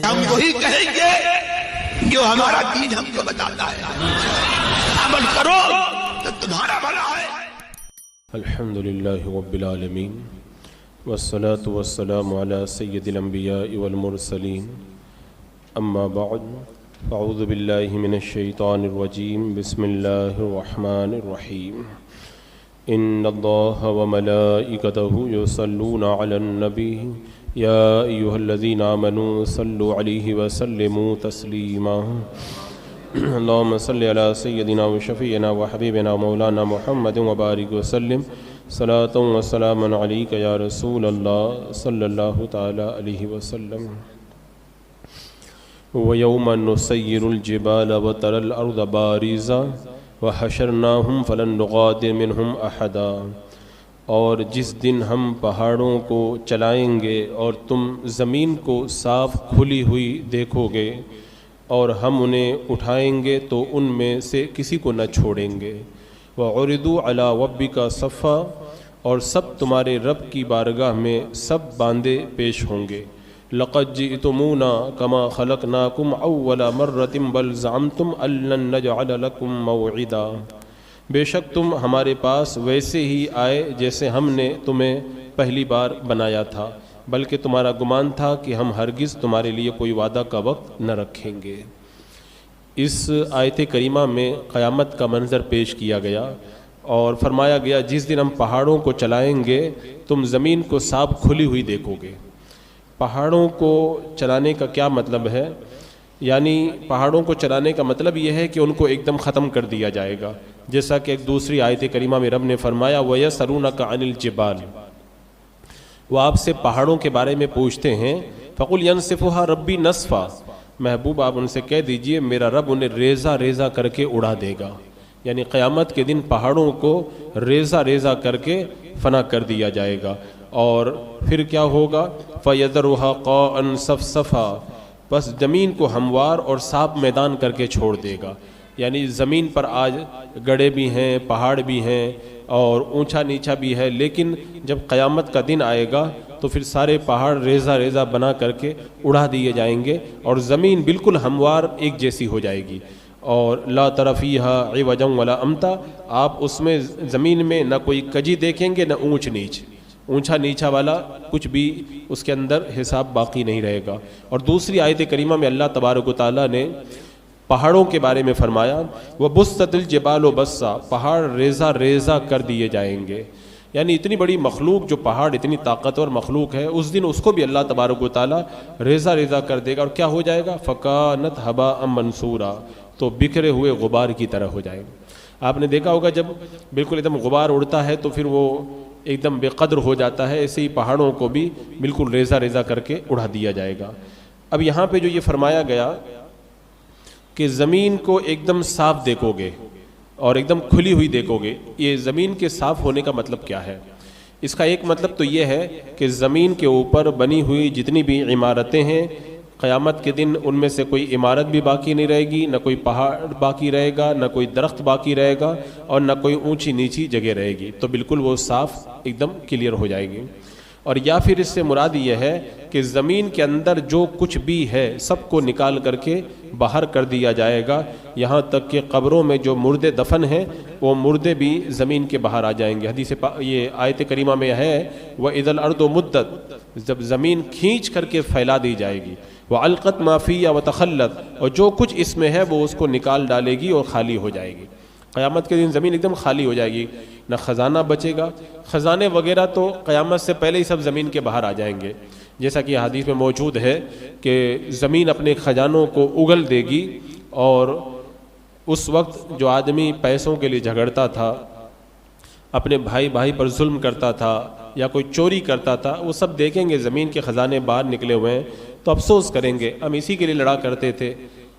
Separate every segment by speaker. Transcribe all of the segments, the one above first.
Speaker 1: ہم وہی کہیں گے جو ہمارا دین ہم کو بتاتا ہے، عمل کرو تو تمہارا بھلا ہے۔
Speaker 2: الحمدللہ رب العالمین والصلاة والسلام علی سید الانبیاء والمرسلین، اما بعد اعوذ باللہ من الشیطان الرجیم، بسم اللہ الرحمن الرحیم۔ ان اللہ وملائکتہ یصلون علی النبی یا ایہا الذین آمنوا صلوا علیہ وسلموا تسلیما۔ اللہم صلی علی سیدنا و شفیعنا و حبیبنا مولانا محمد وبارک وسلم، صلاۃ و سلام علیک یا رسول اللہ صلی اللہ تعالی علیہ وسلم۔ وَيَوْمَ نُسَيِّرُ الْجِبَالَ وَتَرَى الْأَرْضَ بَارِزَةً وَحَشَرْنَاهُمْ فَلَمْ نُغَادِرْ مِنْهُمْ أَحَدًا، اور جس دن ہم پہاڑوں کو چلائیں گے اور تم زمین کو صاف کھلی ہوئی دیکھو گے، اور ہم انہیں اٹھائیں گے تو ان میں سے کسی کو نہ چھوڑیں گے۔ وَعُرِضُوا عَلَىٰ رَبِّكَ صَفًّا، اور سب تمہارے رب کی بارگاہ میں سب باندھے پیش ہوں گے۔ لَقَدْ جِئْتُمُونَا كَمَا خَلَقْنَاكُمْ أَوَّلَ مَرَّةٍ بَلْ زَعَمْتُمْ أَن لَّن نَّجْعَلَ لَكُم مَّوْعِدًا، بے شک تم ہمارے پاس ویسے ہی آئے جیسے ہم نے تمہیں پہلی بار بنایا تھا، بلکہ تمہارا گمان تھا کہ ہم ہرگز تمہارے لیے کوئی وعدہ کا وقت نہ رکھیں گے۔ اس آیت کریمہ میں قیامت کا منظر پیش کیا گیا اور فرمایا گیا جس دن ہم پہاڑوں کو چلائیں گے تم زمین کو صاف کھلی ہوئی دیکھو گے۔ پہاڑوں کو چلانے کا کیا مطلب ہے؟ یعنی پہاڑوں کو چلانے کا مطلب یہ ہے کہ ان کو ایک دم ختم کر دیا جائے گا، جیسا کہ ایک دوسری آیت کریمہ میں رب نے فرمایا وَيَسْأَلُونَكَ عَنِ الْجِبَالِ، وہ آپ سے پہاڑوں کے بارے میں پوچھتے ہیں، فَقُلْ يَنْسِفُهَا رَبِّي نَسْفًا، محبوب آپ ان سے کہہ دیجئے میرا رب انہیں ریزہ ریزہ کر کے اڑا دے گا۔ یعنی قیامت کے دن پہاڑوں کو ریزہ ریزہ کر کے فنا کر دیا جائے گا، اور پھر کیا ہوگا؟ فَيَذَرُهَا قَاعًا صَفْصَفًا، بس زمین کو ہموار اور صاف میدان کر کے چھوڑ دے گا۔ یعنی زمین پر آج گڑھے بھی ہیں، پہاڑ بھی ہیں اور اونچا نیچا بھی ہے، لیکن جب قیامت کا دن آئے گا تو پھر سارے پہاڑ ریزہ ریزہ بنا کر کے اڑا دیے جائیں گے اور زمین بالکل ہموار ایک جیسی ہو جائے گی، اور لا تری فیہا عوجا ولا امتا، آپ اس میں زمین میں نہ کوئی کجی دیکھیں گے نہ اونچ نیچ، اونچا نیچا والا کچھ بھی اس کے اندر حساب باقی نہیں رہے گا۔ اور دوسری آیت کریمہ میں اللہ تبارک و تعالیٰ نے پہاڑوں کے بارے میں فرمایا وَبُسَّتِ الْجِبَالُ بَسًّا، پہاڑ ریزہ ریزہ کر دیے جائیں گے۔ یعنی اتنی بڑی مخلوق جو پہاڑ اتنی طاقتور مخلوق ہے، اس دن اس کو بھی اللہ تبارک و تعالیٰ ریزہ ریزہ کر دے گا، اور کیا ہو جائے گا؟ فَكَانَتْ هَبَاءً مَنْثُورًا، تو بکھرے ہوئے غبار کی طرح ہو جائے گا۔ آپ نے دیکھا ہوگا جب بالکل ایک دم غبار اڑتا ہے تو پھر وہ ایک دم بے قدر ہو جاتا ہے، ایسے ہی پہاڑوں کو بھی بالکل ریزہ ریزہ کر کے اڑا دیا جائے گا۔ اب یہاں پہ جو یہ فرمایا گیا کہ زمین کو ایک دم صاف دیکھو گے اور ایک دم کھلی ہوئی دیکھو گے، یہ زمین کے صاف ہونے کا مطلب کیا ہے؟ اس کا ایک مطلب تو یہ ہے کہ زمین کے اوپر بنی ہوئی جتنی بھی عمارتیں ہیں، قیامت کے دن ان میں سے کوئی عمارت بھی باقی نہیں رہے گی، نہ کوئی پہاڑ باقی رہے گا، نہ کوئی درخت باقی رہے گا، اور نہ کوئی اونچی نیچی جگہ رہے گی، تو بالکل وہ صاف ایک دم کلیئر ہو جائے گی۔ اور یا پھر اس سے مراد یہ ہے کہ زمین کے اندر جو کچھ بھی ہے سب کو نکال کر کے باہر کر دیا جائے گا، یہاں تک کہ قبروں میں جو مردے دفن ہیں وہ مردے بھی زمین کے باہر آ جائیں گے۔ حدیث یہ آیت کریمہ میں ہے وَإِذَا الْأَرْضُ مُدَّتْ، جب زمین کھینچ کر کے پھیلا دی جائے گی، وَأَلْقَتْ مَا فِيهَا وَتَخَلَّتْ، اور جو کچھ اس میں ہے وہ اس کو نکال ڈالے گی اور خالی ہو جائے گی۔ قیامت کے دن زمین ایک دم خالی ہو جائے گی، نہ خزانہ بچے گا، خزانے وغیرہ تو قیامت سے پہلے ہی سب زمین کے باہر آ جائیں گے، جیسا کہ حدیث میں موجود ہے کہ زمین اپنے خزانوں کو اگل دے گی، اور اس وقت جو آدمی پیسوں کے لیے جھگڑتا تھا، اپنے بھائی پر ظلم کرتا تھا یا کوئی چوری کرتا تھا، وہ سب دیکھیں گے زمین کے خزانے باہر نکلے ہوئے ہیں تو افسوس کریں گے ہم اسی کے لیے لڑا کرتے تھے،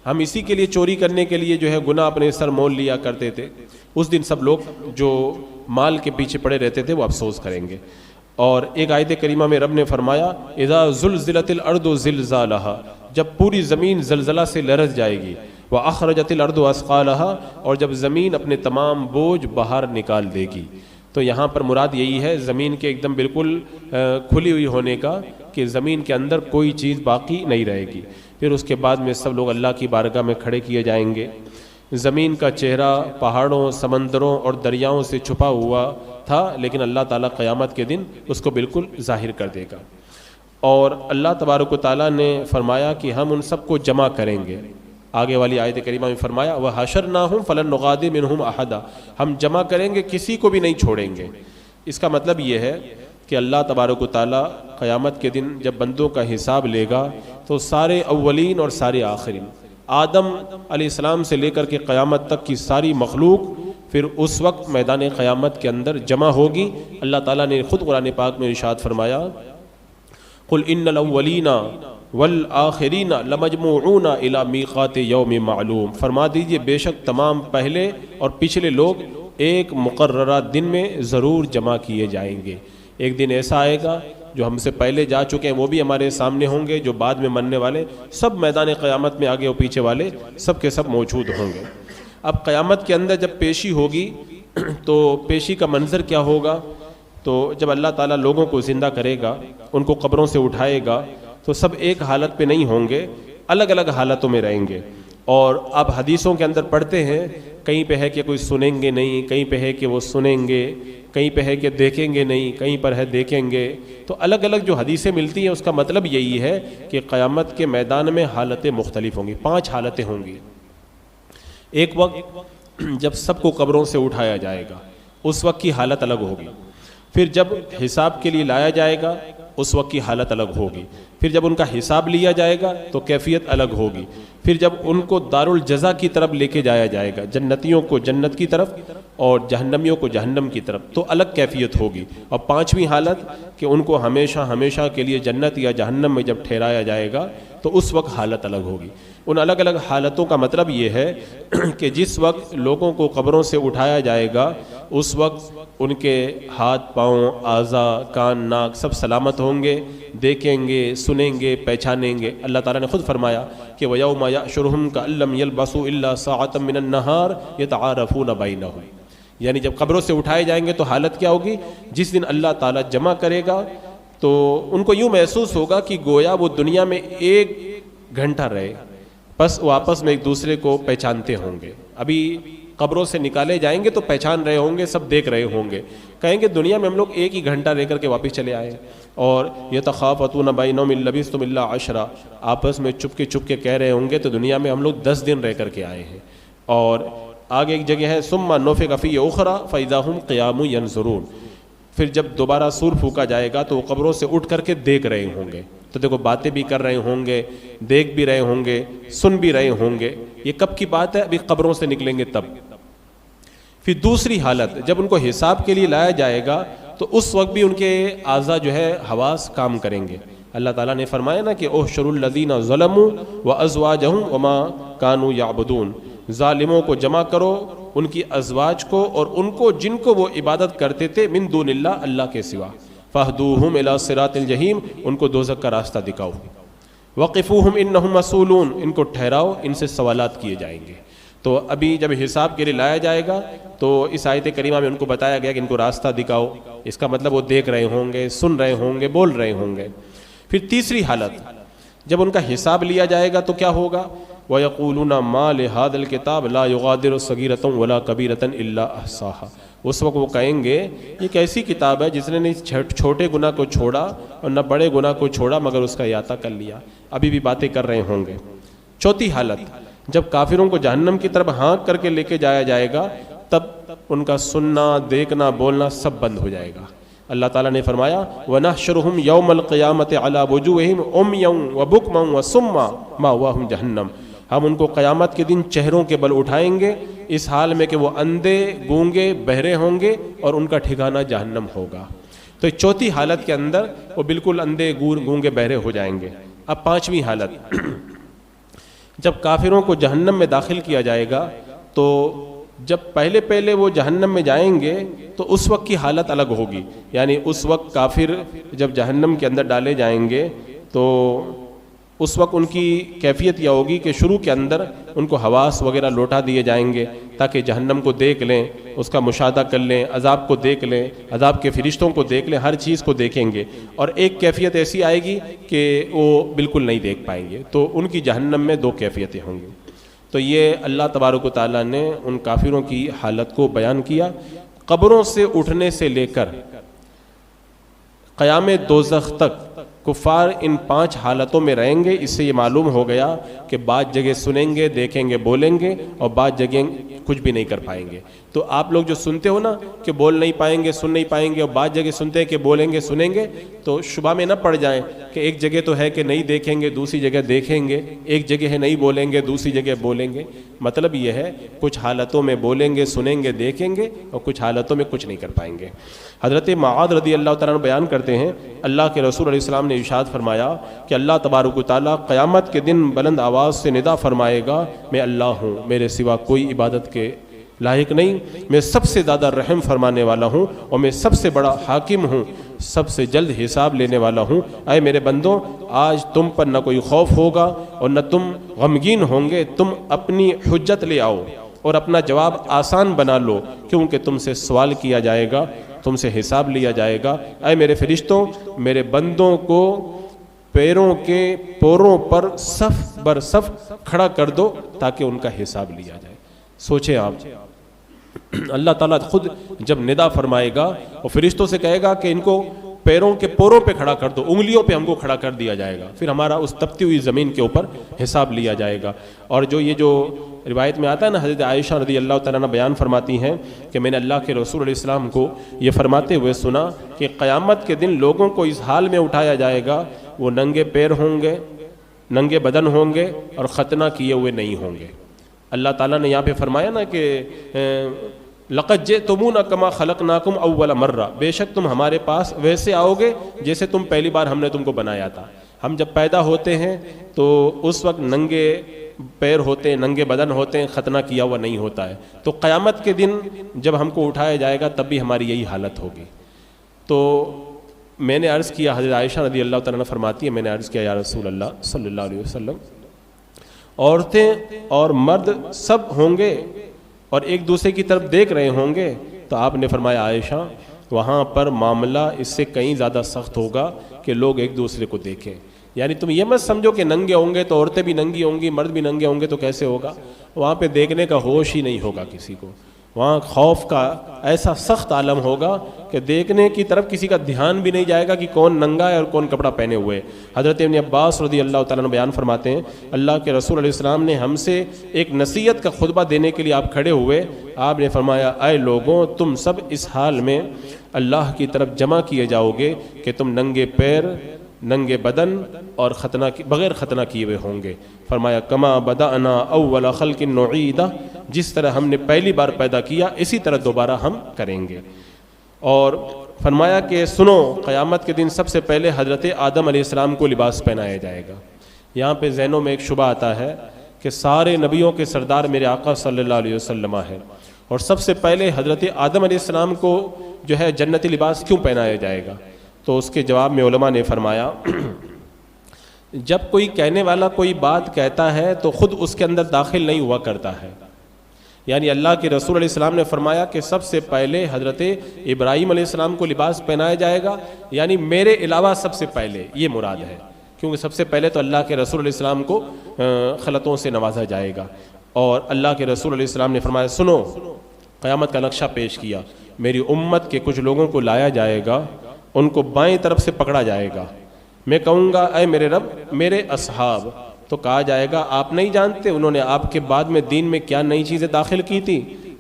Speaker 2: ہم اسی کے لیے چوری کرنے کے لیے جو ہے گناہ اپنے سر مول لیا کرتے تھے۔ اس دن سب لوگ جو مال کے پیچھے پڑے رہتے تھے وہ افسوس کریں گے۔ اور ایک آیت کریمہ میں رب نے فرمایا اذا زلزلت الارض زلزالها، جب پوری زمین زلزلہ سے لرز جائے گی، واخرجت الارض اثقالها، اور جب زمین اپنے تمام بوجھ باہر نکال دے گی۔ تو یہاں پر مراد یہی ہے زمین کے ایک دم بالکل کھلی ہوئی ہونے کا کہ زمین کے اندر کوئی چیز باقی نہیں رہے گی. پھر اس کے بعد میں سب لوگ اللہ کی بارگاہ میں کھڑے کیے جائیں گے. زمین کا چہرہ پہاڑوں، سمندروں اور دریاؤں سے چھپا ہوا تھا، لیکن اللہ تعالیٰ قیامت کے دن اس کو بالکل ظاہر کر دے گا. اور اللہ تبارک و تعالیٰ نے فرمایا کہ ہم ان سب کو جمع کریں گے. آگے والی آیت کریمہ میں فرمایا وَحَشَرْنَاهُمْ فَلَن نُغَادِرَ مِنْهُمْ أَحَدًا، ہم جمع کریں گے، کسی کو بھی نہیں چھوڑیں گے. اس کا مطلب یہ ہے کہ اللہ تبارک و تعالیٰ قیامت کے دن جب بندوں کا حساب لے گا تو سارے اولین اور سارے آخرین، آدم علیہ السلام سے لے کر کے قیامت تک کی ساری مخلوق پھر اس وقت میدان قیامت کے اندر جمع ہوگی. اللہ تعالیٰ نے خود قرآن پاک میں ارشاد فرمایا قُلْ إِنَّ الْأَوَّلِينَ وَالْآخِرِينَ لَمَجْمُوعُونَ إِلَى مِيقَاتِ يَوْمٍ مَعْلُومٍ، فرما دیجئے بے شک تمام پہلے اور پچھلے لوگ ایک مقررہ دن میں ضرور جمع کیے جائیں گے. ایک دن ایسا آئے گا جو ہم سے پہلے جا چکے ہیں وہ بھی ہمارے سامنے ہوں گے، جو بعد میں مرنے والے سب میدان قیامت میں آگے اور پیچھے والے سب کے سب موجود ہوں گے. اب قیامت کے اندر جب پیشی ہوگی تو پیشی کا منظر کیا ہوگا؟ تو جب اللہ تعالیٰ لوگوں کو زندہ کرے گا، ان کو قبروں سے اٹھائے گا، تو سب ایک حالت پہ نہیں ہوں گے، الگ الگ حالتوں میں رہیں گے. اور اب حدیثوں کے اندر پڑھتے ہیں، کہیں پہ ہے کہ کوئی سنیں گے نہیں، کہیں پہ ہے کہ وہ سنیں گے، کہیں پہ ہے کہ دیکھیں گے نہیں، کہیں پر ہے دیکھیں گے. تو الگ الگ جو حدیثیں ملتی ہیں اس کا مطلب یہی ہے کہ قیامت کے میدان میں حالتیں مختلف ہوں گی. 5 حالتیں ہوں گی. ایک وقت جب سب کو قبروں سے اٹھایا جائے گا اس وقت کی حالت الگ ہوگی. پھر جب حساب کے لیے لایا جائے گا اس وقت کی حالت الگ ہوگی. پھر جب ان کا حساب لیا جائے گا تو کیفیت الگ ہوگی. پھر جب ان کو دارالجزا کی طرف لے کے جایا جائے گا، جنتیوں کو جنت کی طرف اور جہنمیوں کو جہنم کی طرف، تو الگ کیفیت ہوگی. اور 5ویں حالت کہ ان کو ہمیشہ ہمیشہ کے لیے جنت یا جہنم میں جب ٹھہرایا جائے گا تو اس وقت حالت الگ ہوگی. ان الگ الگ حالتوں کا مطلب یہ ہے کہ جس وقت لوگوں کو قبروں سے اٹھایا جائے گا اس وقت ان کے ہاتھ پاؤں، اعضاء، کان، ناک سب سلامت ہوں گے، دیکھیں گے، سنیں گے، پہچانیں گے. اللہ تعالیٰ نے خود فرمایا کہ وَيَوْمَ يَحْشُرُهُمْ كَأَن لَّمْ يَلْبَثُوا إِلَّا سَاعَةً مِّنَ النَّهَارِ يَتَعَارَفُونَ بَيْنَهُمْ، یعنی جب قبروں سے اٹھائے جائیں گے تو حالت کیا ہوگی؟ جس دن اللہ تعالیٰ جمع کرے گا تو ان کو یوں محسوس ہوگا کہ گویا وہ دنیا میں 1 گھنٹہ رہے، بس وہ آپس میں ایک دوسرے کو پہچانتے ہوں گے. ابھی قبروں سے نکالے جائیں گے تو پہچان رہے ہوں گے، سب دیکھ رہے ہوں گے، کہیں گے دنیا میں ہم لوگ 1 ہی گھنٹہ رہ کر کے واپس چلے آئے. اور یتخافتون بینہم ان لبثتم الا عشرا، آپس میں چپ کے کہہ رہے ہوں گے تو دنیا میں ہم لوگ 10 دن رہ کر کے آئے ہیں. اور آگے ایک جگہ ہے ثم نفخ فیہ اخری فاذا ہم قیام ینظرون، پھر جب دوبارہ سور پھونکا جائے گا تو وہ قبروں سے اٹھ کر کے دیکھ رہے ہوں گے. تو دیکھو باتیں بھی کر رہے ہوں گے، دیکھ بھی رہے ہوں گے، سن بھی رہے ہوں گے. یہ کب کی بات ہے؟ ابھی قبروں سے نکلیں گے تب. پھر دوسری حالت جب ان کو حساب کے لیے لایا جائے گا تو اس وقت بھی ان کے اعضاء جو ہے حواس کام کریں گے. اللہ تعالیٰ نے فرمایا نا کہ احشروا الذین ظلموا وازواجہم وما کانوا یعبدون، ظالموں کو جمع کرو، ان کی ازواج کو اور ان کو جن کو وہ عبادت کرتے تھے من دون اللہ، اللہ کے سوا. فاہدوہم الی صراط الجحیم، ان کو دوزخ کا راستہ دکھاؤ. وقفوہم انہم مسئولون، ان کو ٹھہراؤ، ان سے سوالات کیے جائیں گے. تو ابھی جب حساب کے لیے لایا جائے گا تو اس آیت کریمہ میں ان کو بتایا گیا کہ ان کو راستہ دکھاؤ. اس کا مطلب وہ دیکھ رہے ہوں گے، سن رہے ہوں گے، بول رہے ہوں گے. پھر تیسری حالت جب ان کا حساب لیا جائے گا تو کیا ہوگا؟ وَيَقُولُونَ مَا لِهَذَا الْكِتَابِ لَا يُغَادِرُ صَغِيرَةً وَلَا كَبِيرَةً إِلَّا أَحْصَاهَا. اس وقت وہ کہیں گے یہ کیسی کتاب ہے جس نے نہ چھوٹے گناہ کو چھوڑا اور نہ بڑے گناہ کو چھوڑا مگر اس کا احاطہ کر لیا. ابھی بھی باتیں کر رہے ہوں گے. چوتھی حالت جب کافروں کو جہنم کی طرف ہانک کر کے لے کے جایا جائے گا تب ان کا سننا، دیکھنا، بولنا سب بند ہو جائے گا. اللہ تعالیٰ نے فرمایا وَنَحْشُرُهُمْ يَوْمَ الْقِيَامَةِ عَلَى وُجُوهِهِمْ عُمْيًا وَبُكْمًا وَصُمًّا مَأْوَاهُمْ جَهَنَّمُ. ہم ان کو قیامت کے دن چہروں کے بل اٹھائیں گے اس حال میں کہ وہ اندھے، گونگے، بہرے ہوں گے اور ان کا ٹھکانہ جہنم ہوگا. تو چوتھی حالت کے اندر وہ بالکل اندھے، گونگے، بہرے ہو جائیں گے. اب 5ویں حالت جب کافروں کو جہنم میں داخل کیا جائے گا تو جب پہلے وہ جہنم میں جائیں گے تو اس وقت کی حالت الگ ہوگی. یعنی اس وقت کافر جب جہنم کے اندر ڈالے جائیں گے تو اس وقت ان کی کیفیت یہ ہوگی کہ شروع کے اندر ان کو حواس وغیرہ لوٹا دیے جائیں گے تاکہ جہنم کو دیکھ لیں، اس کا مشاہدہ کر لیں، عذاب کو دیکھ لیں، عذاب کے فرشتوں کو دیکھ لیں، ہر چیز کو دیکھیں گے، اور ایک کیفیت ایسی آئے گی کہ وہ بالکل نہیں دیکھ پائیں گے، تو ان کی جہنم میں دو کیفیتیں ہوں گی۔ تو یہ اللہ تبارک و تعالیٰ نے ان کافروں کی حالت کو بیان کیا۔ قبروں سے اٹھنے سے لے کر قیام دوزخ تک کفار ان 5 حالتوں میں رہیں گے۔ اس سے یہ معلوم ہو گیا کہ بعض جگہ سنیں گے، دیکھیں گے، بولیں گے، اور بعض جگہ کچھ بھی نہیں کر پائیں گے۔ تو آپ لوگ جو سنتے ہو نا کہ بول نہیں پائیں گے، سن نہیں پائیں گے، اور بعض جگہ سنتے ہیں کہ بولیں گے، سنیں گے، تو شبہ میں نہ پڑ جائیں کہ ایک جگہ تو ہے کہ نہیں دیکھیں گے، دوسری جگہ دیکھیں گے، ایک جگہ ہے نہیں بولیں گے، دوسری جگہ بولیں گے۔ مطلب یہ ہے کچھ حالتوں میں بولیں گے، سنیں گے، دیکھیں گے، اور کچھ حالتوں میں کچھ نہیں کر پائیں گے۔ حضرت معاذ رضی اللہ تعالیٰ عنہ بیان کرتے ہیں، اللہ کے رسول علیہ السلام نے ارشاد فرمایا کہ اللہ تبارک و تعالیٰ قیامت کے دن بلند آواز سے ندا فرمائے گا، میں اللہ ہوں، میرے سوا کوئی عبادت کے لائق نہیں، میں سب سے زیادہ رحم فرمانے والا ہوں، اور میں سب سے بڑا حاکم ہوں، سب سے جلد حساب لینے والا ہوں۔ اے میرے بندوں، آج تم پر نہ کوئی خوف ہوگا اور نہ تم غمگین ہوں گے، تم اپنی حجت لے آؤ اور اپنا جواب آسان بنا لو، کیونکہ تم سے سوال کیا جائے گا، تم سے حساب لیا جائے گا۔ اے میرے فرشتوں، میرے بندوں کو پیروں کے پوروں پر صف بر صف کھڑا کر دو تاکہ ان کا حساب لیا جائے۔ سوچیں آپ، اللہ تعالیٰ خود جب ندا فرمائے گا اور فرشتوں سے کہے گا کہ ان کو پیروں کے پوروں پہ کھڑا کر دو، انگلیوں پہ ہم کو کھڑا کر دیا جائے گا، پھر ہمارا اس تپتی ہوئی زمین کے اوپر حساب لیا جائے گا۔ اور یہ جو روایت میں آتا ہے نا، حضرت عائشہ رضی اللہ تعالیٰ عنہ بیان فرماتی ہیں کہ میں نے اللہ کے رسول علیہ السلام کو یہ فرماتے ہوئے سنا کہ قیامت کے دن لوگوں کو اس حال میں اٹھایا جائے گا، وہ ننگے پیر ہوں گے، ننگے بدن ہوں گے، اور ختنہ کیے ہوئے نہیں ہوں گے۔ اللہ تعالیٰ نے یہاں پہ فرمایا نا کہ لَقَدْ جِئْتُمُونَا كَمَا خَلَقْنَاكُمْ أَوَّلَ مَرَّةٍ، بے شک تم ہمارے پاس ویسے آؤ گے جیسے تم پہلی بار ہم نے تم کو بنایا تھا۔ ہم جب پیدا ہوتے ہیں تو اس وقت ننگے پیر ہوتے ہیں، ننگے بدن ہوتے ہیں، ختنہ کیا ہوا نہیں ہوتا ہے۔ تو قیامت کے دن جب ہم کو اٹھایا جائے گا تب بھی ہماری یہی حالت ہوگی۔ تو میں نے عرض کیا، حضرت عائشہ رضی اللہ تعالیٰ عنہ فرماتی ہے، میں نے عرض کیا یا رسول اللہ صلی اللہ علیہ وسلم، عورتیں اور مرد سب ہوں گے اور ایک دوسرے کی طرف دیکھ رہے ہوں گے، تو آپ نے فرمایا عائشہ وہاں پر معاملہ اس سے کہیں زیادہ سخت ہوگا کہ لوگ ایک دوسرے کو دیکھیں۔ یعنی تم یہ مت سمجھو کہ ننگے ہوں گے تو عورتیں بھی ننگی ہوں گی، مرد بھی ننگے ہوں گے تو کیسے ہوگا، وہاں پہ دیکھنے کا ہوش ہی نہیں ہوگا کسی کو، وہاں خوف کا ایسا سخت عالم ہوگا کہ دیکھنے کی طرف کسی کا دھیان بھی نہیں جائے گا کہ کون ننگا ہے اور کون کپڑا پہنے ہوئے۔ حضرت ابن عباس رضی اللہ تعالیٰ عنہ بیان فرماتے ہیں، اللہ کے رسول علیہ السلام نے ہم سے ایک نصیحت کا خطبہ دینے کے لیے آپ کھڑے ہوئے، آپ نے فرمایا اے لوگوں، تم سب اس حال میں اللہ کی طرف جمع کیے جاؤ گے کہ تم ننگے پیر، ننگے بدن اور بغیر ختنہ کیے ہوئے ہوں گے۔ فرمایا کما بدأنا اول خلق نعیدہ، جس طرح ہم نے پہلی بار پیدا کیا اسی طرح دوبارہ ہم کریں گے۔ اور فرمایا کہ سنو، قیامت کے دن سب سے پہلے حضرت آدم علیہ السلام کو لباس پہنایا جائے گا۔ یہاں پہ ذہنوں میں ایک شبہ آتا ہے کہ سارے نبیوں کے سردار میرے آقا صلی اللہ علیہ وسلم ہے، اور سب سے پہلے حضرت آدم علیہ السلام کو جو ہے جنتی لباس کیوں پہنایا جائے گا؟ تو اس کے جواب میں علماء نے فرمایا جب کوئی کہنے والا کوئی بات کہتا ہے تو خود اس کے اندر داخل نہیں ہوا کرتا ہے۔ یعنی اللہ کے رسول علیہ السلام نے فرمایا کہ سب سے پہلے حضرت ابراہیم علیہ السلام کو لباس پہنایا جائے گا، یعنی میرے علاوہ سب سے پہلے، یہ مراد ہے، کیونکہ سب سے پہلے تو اللہ کے رسول علیہ السلام کو خلطوں سے نوازا جائے گا۔ اور اللہ کے رسول علیہ السلام نے فرمایا سنو، قیامت کا نقشہ پیش کیا، میری امت کے کچھ لوگوں کو لایا جائے گا، ان کو بائیں طرف سے پکڑا جائے گا، میں کہوں گا اے میرے رب میرے اصحاب، تو کہا جائے گا آپ نہیں جانتے انہوں نے آپ کے بعد میں دین میں کیا نئی چیزیں داخل کی تھی؟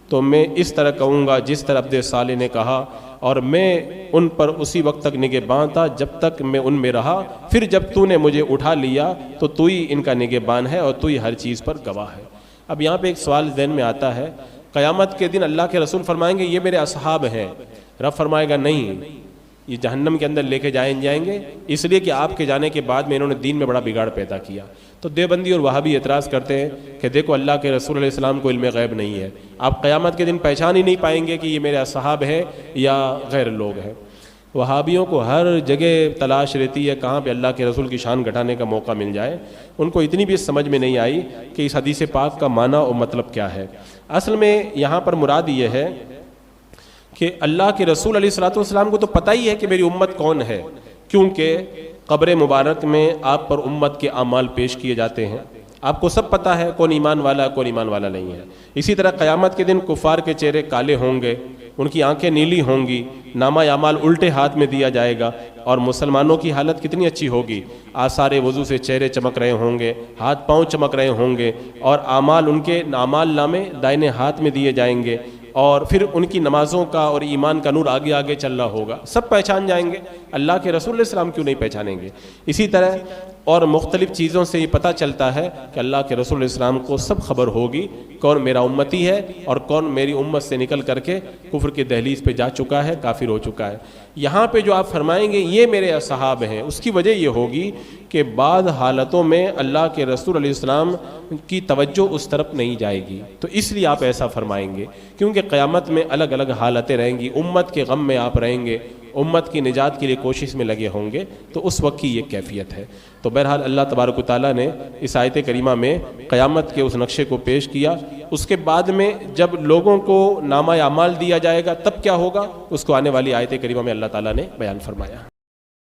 Speaker 2: تو میں اس طرح کہوں گا جس طرح عبد صالح نے کہا، اور میں ان پر اسی وقت تک نگہبان تھا جب تک میں ان میں رہا، پھر جب تو نے مجھے اٹھا لیا تو تو ہی ان کا نگہبان ہے اور تو ہی ہر چیز پر گواہ ہے۔ اب یہاں پہ ایک سوال ذہن میں آتا ہے، قیامت کے دن اللہ کے رسول فرمائیں گے یہ میرے اصحاب ہیں، رب فرمائے گا نہیں، یہ جہنم کے اندر لے کے جائیں گے، اس لیے کہ آپ کے جانے کے بعد میں انہوں نے دین میں بڑا بگاڑ پیدا کیا۔ تو دیوبندی اور وہابی اعتراض کرتے ہیں کہ دیکھو اللہ کے رسول علیہ السلام کو علم غیب نہیں ہے، آپ قیامت کے دن پہچان ہی نہیں پائیں گے کہ یہ میرے اصحاب ہیں یا غیر لوگ ہیں۔ وہابیوں کو ہر جگہ تلاش رہتی ہے کہاں پہ اللہ کے رسول کی شان گھٹانے کا موقع مل جائے، ان کو اتنی بھی سمجھ میں نہیں آئی کہ اس حدیث پاک کا معنی اور مطلب کیا ہے۔ اصل میں یہاں پر مراد یہ ہے کہ اللہ کے رسول علیہ الصلوۃ والسلام کو تو پتہ ہی ہے کہ میری امت کون ہے، کیونکہ قبر مبارک میں آپ پر امت کے اعمال پیش کیے جاتے ہیں، آپ کو سب پتہ ہے کون ایمان والا ہے کون ایمان والا نہیں ہے۔ اسی طرح قیامت کے دن کفار کے چہرے کالے ہوں گے، ان کی آنکھیں نیلی ہوں گی، نامہ اعمال الٹے ہاتھ میں دیا جائے گا، اور مسلمانوں کی حالت کتنی اچھی ہوگی، آثار وضو سے چہرے چمک رہے ہوں گے، ہاتھ پاؤں چمک رہے ہوں گے، اور اعمال ان کے اعمال نامے دائنے ہاتھ میں دیے جائیں گے، اور پھر ان کی نمازوں کا اور ایمان کا نور آگے آگے چل رہا ہوگا، سب پہچان جائیں گے، اللہ کے رسول علیہ السلام کیوں نہیں پہچانیں گے؟ اسی طرح اور مختلف چیزوں سے یہ پتہ چلتا ہے کہ اللہ کے رسول علیہ السلام کو سب خبر ہوگی کون میرا امتی ہے اور کون میری امت سے نکل کر کے کفر کی دہلیز پہ جا چکا ہے، کافر ہو چکا ہے۔ یہاں پہ جو آپ فرمائیں گے یہ میرے اصحاب ہیں، اس کی وجہ یہ ہوگی کہ بعض حالتوں میں اللہ کے رسول علیہ السلام کی توجہ اس طرف نہیں جائے گی، تو اس لیے آپ ایسا فرمائیں گے، کیونکہ قیامت میں الگ الگ حالتیں رہیں گی، امت کے غم میں آپ رہیں گے، امت کی نجات کے لیے کوشش میں لگے ہوں گے، تو اس وقت کی یہ کیفیت ہے۔ تو بہرحال اللہ تبارک و تعالیٰ نے اس آیت کریمہ میں قیامت کے اس نقشے کو پیش کیا، اس کے بعد میں جب لوگوں کو نامہ اعمال دیا جائے گا تب کیا ہوگا، اس کو آنے والی آیت کریمہ میں اللہ تعالیٰ نے بیان فرمایا۔